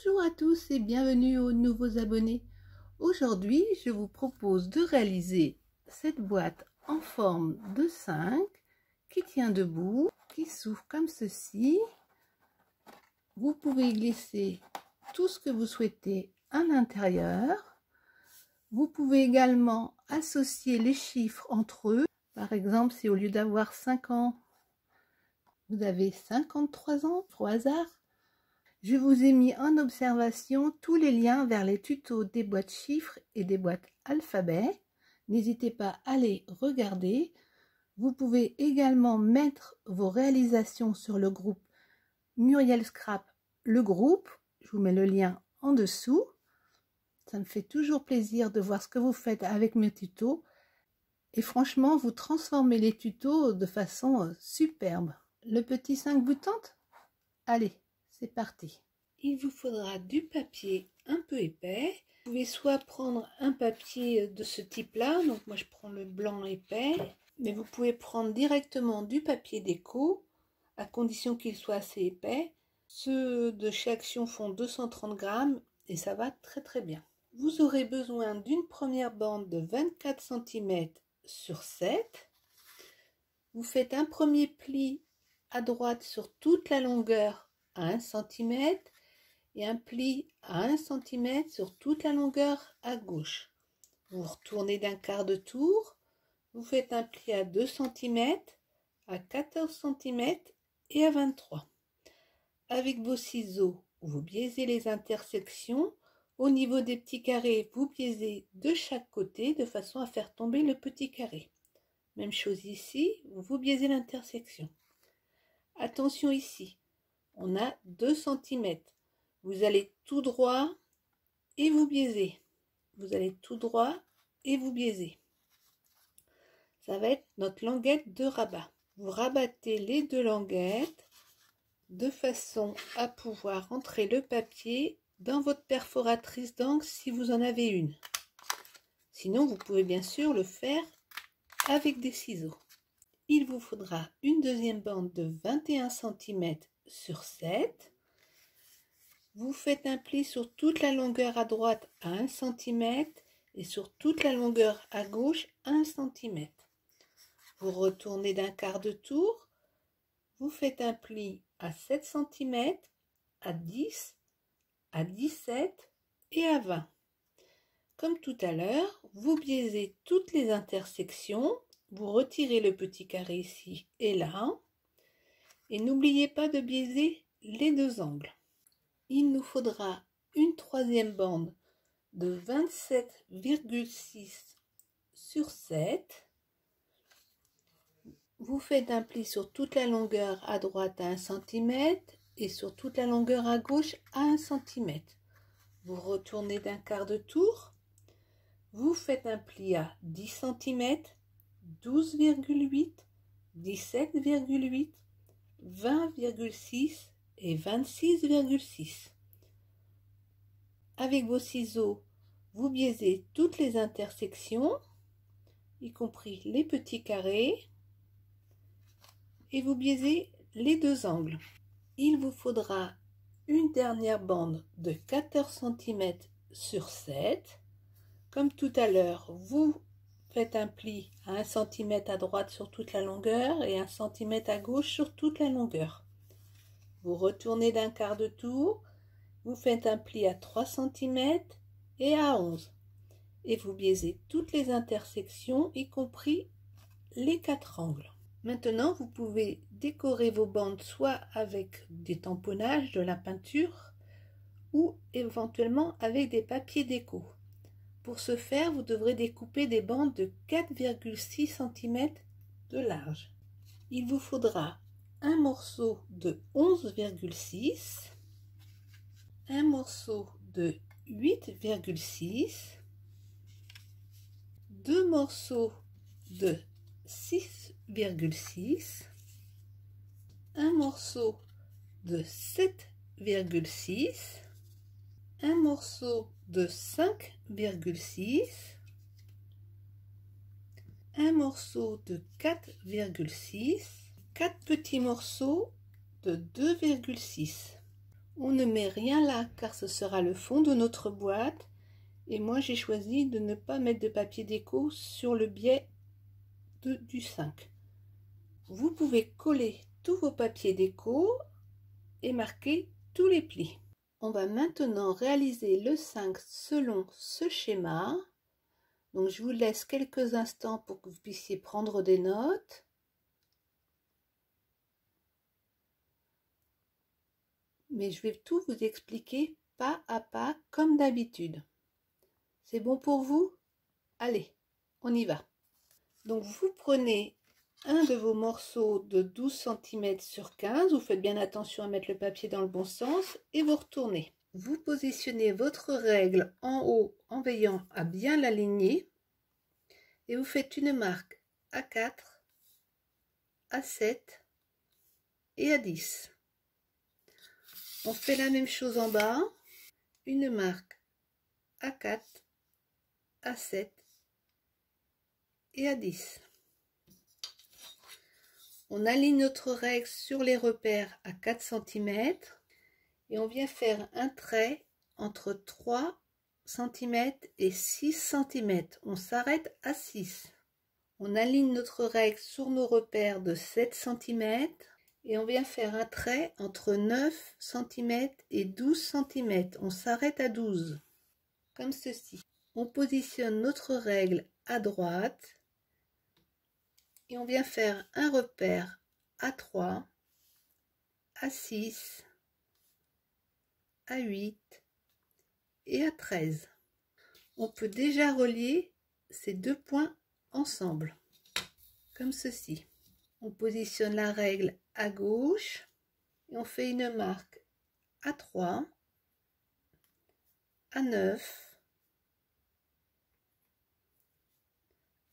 Bonjour à tous et bienvenue aux nouveaux abonnés. Aujourd'hui, je vous propose de réaliser cette boîte en forme de 5 qui tient debout, qui s'ouvre comme ceci. Vous pouvez glisser tout ce que vous souhaitez à l'intérieur. Vous pouvez également associer les chiffres entre eux. Par exemple, si au lieu d'avoir 5 ans, vous avez 53 ans, au hasard. Je vous ai mis en observation tous les liens vers les tutos des boîtes chiffres et des boîtes alphabet. N'hésitez pas à les regarder. Vous pouvez également mettre vos réalisations sur le groupe Muriel Scrap, le groupe. Je vous mets le lien en dessous. Ça me fait toujours plaisir de voir ce que vous faites avec mes tutos. Et franchement, vous transformez les tutos de façon superbe. Le petit 5 vous tente ? Allez, c'est parti. Il vous faudra du papier un peu épais. Vous pouvez soit prendre un papier de ce type-là, donc moi je prends le blanc épais, mais vous pouvez prendre directement du papier déco, à condition qu'il soit assez épais. Ceux de chez Action font 230 grammes et ça va très très bien. Vous aurez besoin d'une première bande de 24 cm sur 7. Vous faites un premier pli à droite sur toute la longueur à 1 cm et un pli à 1 cm sur toute la longueur à gauche. Vous retournez d'un quart de tour, vous faites un pli à 2 cm, à 14 cm et à 23. Avec vos ciseaux, vous biaisez les intersections. Au niveau des petits carrés, vous biaisez de chaque côté de façon à faire tomber le petit carré. Même chose ici, vous biaisez l'intersection. Attention ici, on a 2 cm. Vous allez tout droit et vous biaisez. Vous allez tout droit et vous biaisez. Ça va être notre languette de rabat. Vous rabattez les deux languettes de façon à pouvoir entrer le papier dans votre perforatrice d'angle si vous en avez une. Sinon, vous pouvez bien sûr le faire avec des ciseaux. Il vous faudra une deuxième bande de 21 cm sur 7. Vous faites un pli sur toute la longueur à droite à 1 cm et sur toute la longueur à gauche à 1 cm. Vous retournez d'un quart de tour. Vous faites un pli à 7 cm, à 10, à 17 et à 20. Comme tout à l'heure, vous biaisez toutes les intersections. Vous retirez le petit carré ici et là. Et n'oubliez pas de biaiser les deux angles. Il nous faudra une troisième bande de 27,6 sur 7. Vous faites un pli sur toute la longueur à droite à 1 cm et sur toute la longueur à gauche à 1 cm. Vous retournez d'un quart de tour. Vous faites un pli à 10 cm, 12,8, 17,8, 20,6 et 26,6. Avec vos ciseaux, vous biaisez toutes les intersections, y compris les petits carrés, et vous biaisez les deux angles. Il vous faudra une dernière bande de 14 cm sur 7. Comme tout à l'heure, vous faites un pli à 1 cm à droite sur toute la longueur et 1 cm à gauche sur toute la longueur. Vous retournez d'un quart de tour, vous faites un pli à 3 cm et à 11. Et vous biaisez toutes les intersections, y compris les 4 angles. Maintenant, vous pouvez décorer vos bandes soit avec des tamponnages, de la peinture, ou éventuellement avec des papiers déco. Pour ce faire, vous devrez découper des bandes de 4,6 cm de large. Il vous faudra un morceau de 11,6, un morceau de 8,6, deux morceaux de 6,6, un morceau de 7,6, un morceau de 5,6, un morceau de 4,6, 4 petits morceaux de 2,6. On ne met rien là car ce sera le fond de notre boîte. Et moi j'ai choisi de ne pas mettre de papier déco sur le biais du 5. Vous pouvez coller tous vos papiers déco et marquer tous les plis. On va maintenant réaliser le 5 selon ce schéma. Donc je vous laisse quelques instants pour que vous puissiez prendre des notes. Mais je vais tout vous expliquer pas à pas comme d'habitude. C'est bon pour vous? Allez, on y va. Donc vous prenez un de vos morceaux de 12 cm sur 15, vous faites bien attention à mettre le papier dans le bon sens et vous retournez. Vous positionnez votre règle en haut en veillant à bien l'aligner et vous faites une marque à 4, à 7 et à 10. On fait la même chose en bas, une marque à 4, à 7 et à 10. On aligne notre règle sur les repères à 4 cm et on vient faire un trait entre 3 cm et 6 cm. On s'arrête à 6. On aligne notre règle sur nos repères de 7 cm et on vient faire un trait entre 9 cm et 12 cm. On s'arrête à 12, comme ceci. On positionne notre règle à droite et on vient faire un repère à 3, à 6, à 8 et à 13. On peut déjà relier ces deux points ensemble, comme ceci. On positionne la règle à gauche et on fait une marque à 3, à 9,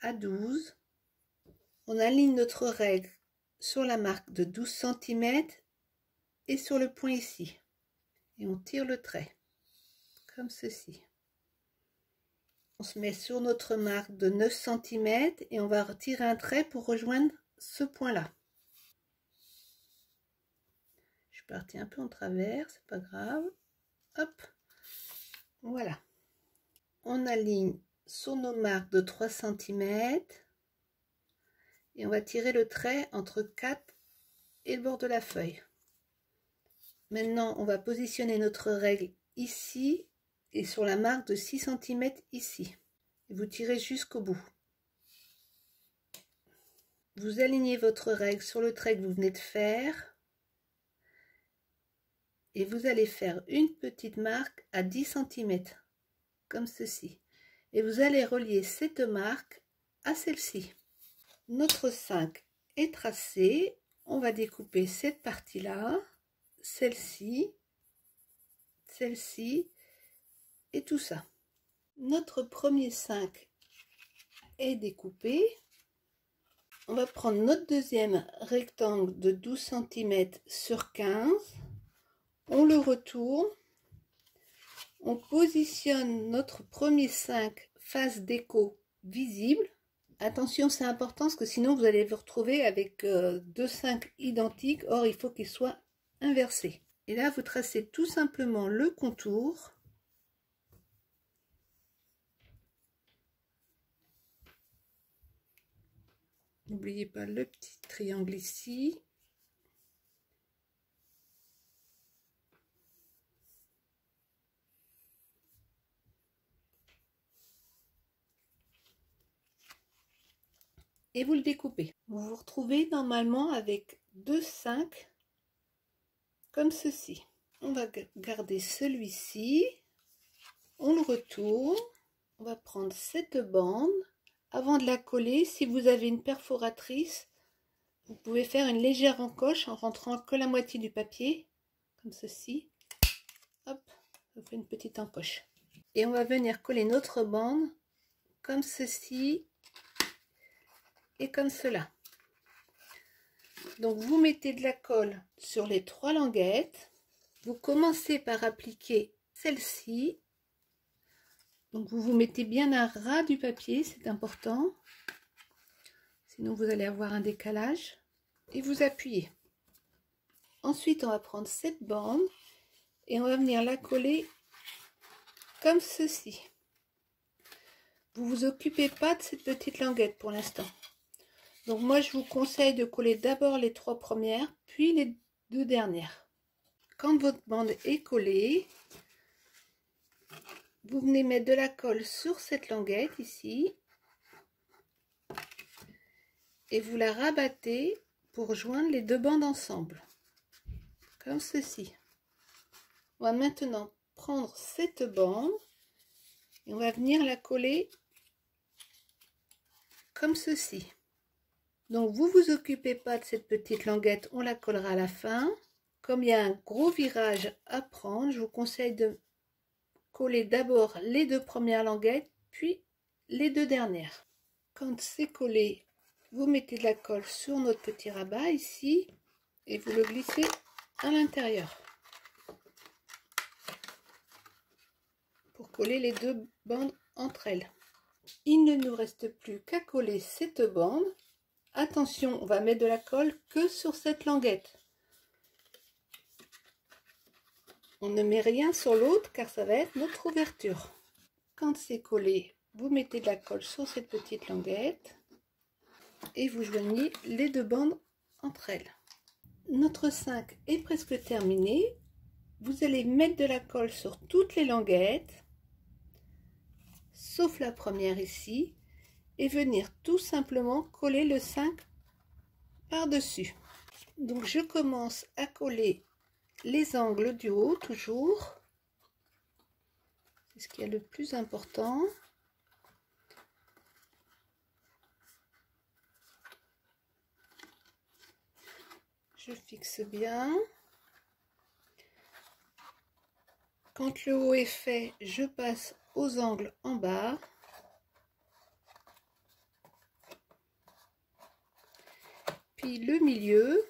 à 12. On aligne notre règle sur la marque de 12 cm et sur le point ici. Et on tire le trait, comme ceci. On se met sur notre marque de 9 cm et on va retirer un trait pour rejoindre ce point-là. Je suis partie un peu en travers, c'est pas grave. Hop, voilà. On aligne sur nos marques de 3 cm et on va tirer le trait entre 4 et le bord de la feuille. Maintenant, on va positionner notre règle ici et sur la marque de 6 cm ici. Et vous tirez jusqu'au bout. Vous alignez votre règle sur le trait que vous venez de faire. Et vous allez faire une petite marque à 10 cm, comme ceci. Et vous allez relier cette marque à celle-ci. Notre 5 est tracé. On va découper cette partie-là, celle-ci, celle-ci et tout ça. Notre premier 5 est découpé. On va prendre notre deuxième rectangle de 12 cm sur 15. On le retourne. On positionne notre premier 5 face déco visible. Attention, c'est important parce que sinon vous allez vous retrouver avec deux 5 identiques. Or, il faut qu'ils soient inversés. Et là, vous tracez tout simplement le contour. N'oubliez pas le petit triangle ici. Et vous le découpez. Vous vous retrouvez normalement avec deux 5 comme ceci. On va garder celui-ci. On le retourne. On va prendre cette bande. Avant de la coller, si vous avez une perforatrice, vous pouvez faire une légère encoche en rentrant que la moitié du papier, comme ceci. Hop, ça fait une petite encoche. Et on va venir coller notre bande comme ceci et comme cela. Donc vous mettez de la colle sur les 3 languettes. Vous commencez par appliquer celle-ci. Donc vous vous mettez bien à ras du papier, c'est important. Sinon vous allez avoir un décalage. Et vous appuyez. Ensuite on va prendre cette bande Et on va venir la coller comme ceci. Vous vous occupez pas de cette petite languette pour l'instant. Donc moi je vous conseille de coller d'abord les 3 premières, puis les 2 dernières. Quand votre bande est collée, vous venez mettre de la colle sur cette languette ici et vous la rabattez pour joindre les 2 bandes ensemble, comme ceci. On va maintenant prendre cette bande et on va venir la coller comme ceci. Donc vous vous occupez pas de cette petite languette, on la collera à la fin. Comme il y a un gros virage à prendre, je vous conseille de coller d'abord les 2 premières languettes, puis les 2 dernières. Quand c'est collé, vous mettez de la colle sur notre petit rabat ici et vous le glissez à l'intérieur pour coller les 2 bandes entre elles. Il ne nous reste plus qu'à coller cette bande. Attention, on va mettre de la colle que sur cette languette. On ne met rien sur l'autre car ça va être notre ouverture. Quand c'est collé, vous mettez de la colle sur cette petite languette et vous joignez les 2 bandes entre elles. Notre 5 est presque terminé. Vous allez mettre de la colle sur toutes les languettes, sauf la première ici, et venir tout simplement coller le 5 par-dessus. Donc je commence à coller les angles du haut toujours. C'est ce qui est le plus important. Je fixe bien. Quand le haut est fait, je passe aux angles en bas. Puis le milieu.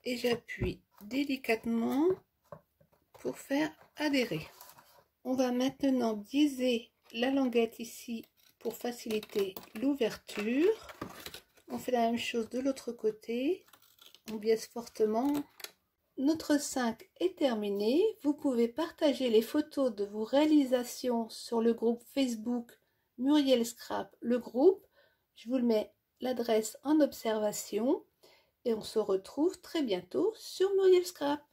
Et j'appuie délicatement pour faire adhérer. On va maintenant biaiser la languette ici pour faciliter l'ouverture. On fait la même chose de l'autre côté. On biaise fortement. Notre 5 est terminé. Vous pouvez partager les photos de vos réalisations sur le groupe Facebook Muriel Scrap, le groupe. Je vous le mets l'adresse en observation. Et on se retrouve très bientôt sur Muriel Scrap.